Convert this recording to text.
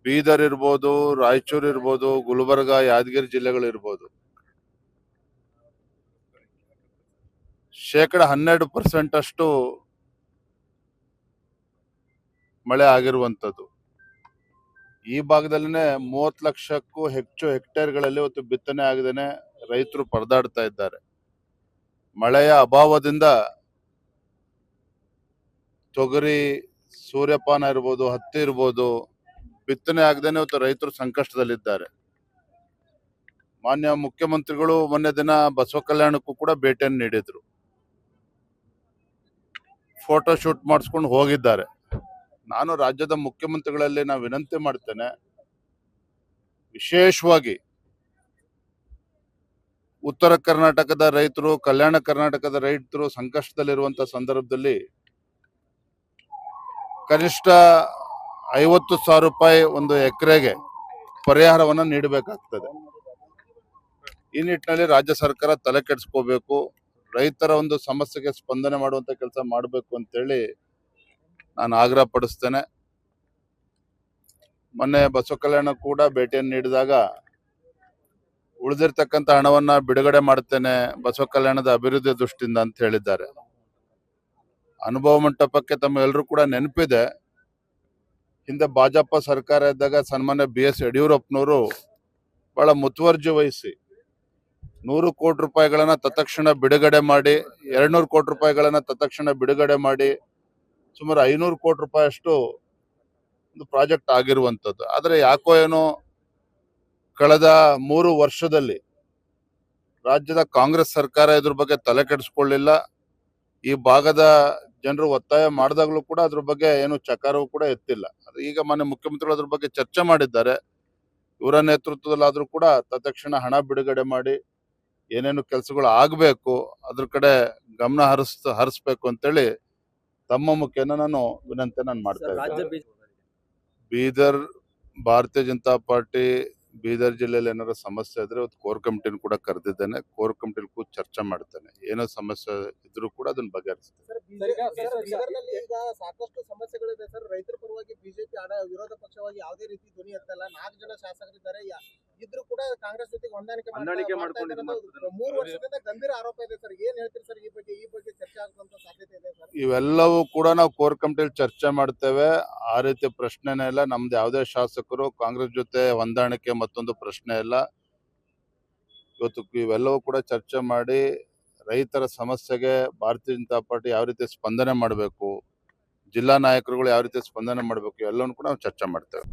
ಬೀದರ್ ಇರ್ಬೋದು, ರಾಯಚೂರು ಇರ್ಬೋದು, ಗುಲ್ಬರ್ಗ, ಯಾದಗಿರಿ ಜಿಲ್ಲೆಗಳಿರ್ಬೋದು, 12% ಅಷ್ಟು ಮಳೆ ಆಗಿರುವಂತದ್ದು. ಈ ಭಾಗದಲ್ಲಿನೇ 30 ಲಕ್ಷಕ್ಕೂ ಹೆಚ್ಚು ಹೆಕ್ಟೇರ್ಗಳಲ್ಲಿ ಇವತ್ತು ಬಿತ್ತನೆ ಆಗದೇನೆ ರೈತರು ಪರದಾಡ್ತಾ ಇದ್ದಾರೆ. ಮಳೆಯ ಅಭಾವದಿಂದ ತೊಗರಿ, ಸೂರ್ಯಪಾನ ಇರ್ಬೋದು, ಹತ್ತಿ ಇರ್ಬೋದು, ಬಿತ್ತನೆ ಆಗದೇನೆ ಇವತ್ತು ರೈತರು ಸಂಕಷ್ಟದಲ್ಲಿದ್ದಾರೆ. ಮಾನ್ಯ ಮುಖ್ಯಮಂತ್ರಿಗಳು ಮೊನ್ನೆ ದಿನ ಬಸವ ಕಲ್ಯಾಣಕ್ಕೂ ಕೂಡ ಭೇಟಿಯನ್ನು ನೀಡಿದ್ರು. ಫೋಟೋ ಶೂಟ್ ಮಾಡಿಸ್ಕೊಂಡು ಹೋಗಿದ್ದಾರೆ. ನಾನು ರಾಜ್ಯದ ಮುಖ್ಯಮಂತ್ರಿಗಳಲ್ಲಿ ನಾನು ವಿನಂತಿ ಮಾಡ್ತೇನೆ, ವಿಶೇಷವಾಗಿ ಉತ್ತರ ಕರ್ನಾಟಕದ ರೈತರು, ಕಲ್ಯಾಣ ಕರ್ನಾಟಕದ ರೈತರು ಸಂಕಷ್ಟದಲ್ಲಿರುವಂತ ಸಂದರ್ಭದಲ್ಲಿ ಕನಿಷ್ಠ 50,000 ರೂಪಾಯಿ ಒಂದು ಎಕರೆಗೆ ಪರಿಹಾರವನ್ನು ನೀಡಬೇಕಾಗ್ತದೆ. ಈ ನಿಟ್ಟಿನಲ್ಲಿ ರಾಜ್ಯ ಸರ್ಕಾರ ತಲೆ ಕೆಡಿಸ್ಕೋಬೇಕು, ರೈತರ ಒಂದು ಸಮಸ್ಯೆಗೆ ಸ್ಪಂದನೆ ಮಾಡುವಂತ ಕೆಲಸ ಮಾಡಬೇಕು ಅಂತೇಳಿ ನಾನು ಆಗ್ರಹ ಪಡಿಸ್ತೇನೆ. ಮೊನ್ನೆ ಬಸವ ಕಲ್ಯಾಣ ಕೂಡ ಭೇಟಿಯನ್ನು ನೀಡಿದಾಗ ಉಳಿದಿರ್ತಕ್ಕಂಥ ಹಣವನ್ನ ಬಿಡುಗಡೆ ಮಾಡ್ತೇನೆ ಬಸವ ಕಲ್ಯಾಣದ ಅಭಿವೃದ್ಧಿ ದೃಷ್ಟಿಯಿಂದ ಅಂತ ಹೇಳಿದ್ದಾರೆ. ಅನುಭವ ಮಂಟಪಕ್ಕೆ ತಮ್ಮೆಲ್ಲರೂ ಕೂಡ ನೆನಪಿದೆ, ಹಿಂದೆ ಭಾಜಪ ಸರ್ಕಾರ ಇದ್ದಾಗ ಸನ್ಮಾನ್ಯ BS ಯಡಿಯೂರಪ್ಪನವರು ಬಹಳ ಮುತುವರ್ಜಿ ವಹಿಸಿ 100 ಕೋಟಿ ರೂಪಾಯಿಗಳನ್ನ ತತ್ಕ್ಷಣ ಬಿಡುಗಡೆ ಮಾಡಿ, 200 ಕೋಟಿ ರೂಪಾಯಿಗಳನ್ನ ತತ್ಕ್ಷಣ ಬಿಡುಗಡೆ ಮಾಡಿ, ಸುಮಾರು 500 ಕೋಟಿ ರೂಪಾಯಿ ಅಷ್ಟು ಒಂದು ಪ್ರಾಜೆಕ್ಟ್ ಆಗಿರುವಂತದ್ದು. ಆದ್ರೆ ಯಾಕೋ ಏನೋ ಕಳೆದ 3 ವರ್ಷದಲ್ಲಿ ರಾಜ್ಯದ ಕಾಂಗ್ರೆಸ್ ಸರ್ಕಾರ ಇದ್ರ ಬಗ್ಗೆ ತಲೆ ಕೆಡಿಸ್ಕೊಳ್ಳಿಲ್ಲ. ಈ ಭಾಗದ ಜನರು ಒತ್ತಾಯ ಮಾಡಿದಾಗಲೂ ಕೂಡ ಅದ್ರ ಬಗ್ಗೆ ಏನು ಚಕಾರವೂ ಕೂಡ ಎತ್ತಿಲ್ಲ. ಈಗ ಮಾನ್ಯ ಮುಖ್ಯಮಂತ್ರಿಗಳು ಅದ್ರ ಬಗ್ಗೆ ಚರ್ಚೆ ಮಾಡಿದ್ದಾರೆ. ಇವರ ನೇತೃತ್ವದಲ್ಲಾದ್ರೂ ಕೂಡ ತತ್ಕ್ಷಣ ಹಣ ಬಿಡುಗಡೆ ಮಾಡಿ ಏನೇನು ಕೆಲಸಗಳು ಆಗ್ಬೇಕು ಅದ್ರ ಕಡೆ ಗಮನ ಹರಿಸ್ಬೇಕು ಅಂತೇಳಿ ತಮ್ಮ ಮುಖೇನ ನಾನು ವಿನಂತಿ ಮಾಡ್ತಾ ಇದ್ದೇನೆ. ಬೀದರ್ ಭಾರತೀಯ ಜನತಾ ಪಾರ್ಟಿ ಬೀದರ್ ಜಿಲ್ಲೆಯಲ್ಲಿ ಏನಾದ್ರು ಸಮಸ್ಯೆ ಇದ್ರೆ ಇವತ್ತು ಕೋರ್ ಕಮಿಟಿನ ಕೂಡ ಕರೆದಿದ್ದೇನೆ. ಕೋರ್ ಕಮಿಟಿ ಕೂಡ ಚರ್ಚೆ ಮಾಡ್ತೇನೆ. ಏನೋ ಸಮಸ್ಯೆ ಇದ್ರೂ ಕೂಡ ಅದನ್ನ ಬಗೆಹರಿಸ್ತೇನೆ. ಬೀದರ್ನಲ್ಲಿ ಈಗ ಸಾಕಷ್ಟು ಸಮಸ್ಯೆಗಳಿದೆ ಸರ್. ರೈತರ ಪರವಾಗಿ ಬಿಜೆಪಿ ವಿರೋಧ ಪಕ್ಷವಾಗಿ ಯಾವುದೇ ರೀತಿ ಧ್ವನಿ ಎತ್ತಲ್ಲ. 4 ಜನ ಶಾಸಕರಿದ್ದಾರೆ, ಇದ್ರೂ ಕೂಡ ಕಾಂಗ್ರೆಸ್ ಜೊತೆಗೆ ಹೊಂದಾಣಿಕೆ ಮಾಡ್ಕೊಂಡಿರೋದು 3 ವರ್ಷದಿಂದ ಗಂಭೀರ ಆರೋಪ ಇದೆ ಸರ್. ಏನ್ ಹೇಳ್ತೀರಿ ಸರ್ ಈ ಬಗ್ಗೆ ಚರ್ಚೆ ಆಗುವಂತ ಸಾಧ್ಯತೆ ಇದೆ ಸರ್? ಇವೆಲ್ಲವೂ ಕೂಡ ನಾವು ಕೋರ್ ಕಮಿಟಿಯಲ್ಲಿ ಚರ್ಚೆ ಮಾಡ್ತೇವೆ. ಆ ರೀತಿ ಪ್ರಶ್ನೆನೇ ಇಲ್ಲ. ನಮ್ದು ಯಾವುದೇ ಶಾಸಕರು ಕಾಂಗ್ರೆಸ್ ಜೊತೆ ಹೊಂದಾಣಿಕೆ ಮತ್ತೊಂದು ಪ್ರಶ್ನೆ ಇಲ್ಲ. ಇವತ್ತು ಇವೆಲ್ಲವೂ ಕೂಡ ಚರ್ಚೆ ಮಾಡಿ ರೈತರ ಸಮಸ್ಯೆಗೆ ಭಾರತೀಯ ಜನತಾ ಪಾರ್ಟಿ ಯಾವ ರೀತಿ ಸ್ಪಂದನೆ ಮಾಡಬೇಕು, ಜಿಲ್ಲಾ ನಾಯಕರುಗಳು ಯಾವ ರೀತಿ ಸ್ಪಂದನೆ ಮಾಡಬೇಕು, ಎಲ್ಲವನ್ನೂ ಕೂಡ ನಾವು ಚರ್ಚೆ ಮಾಡ್ತೇವೆ.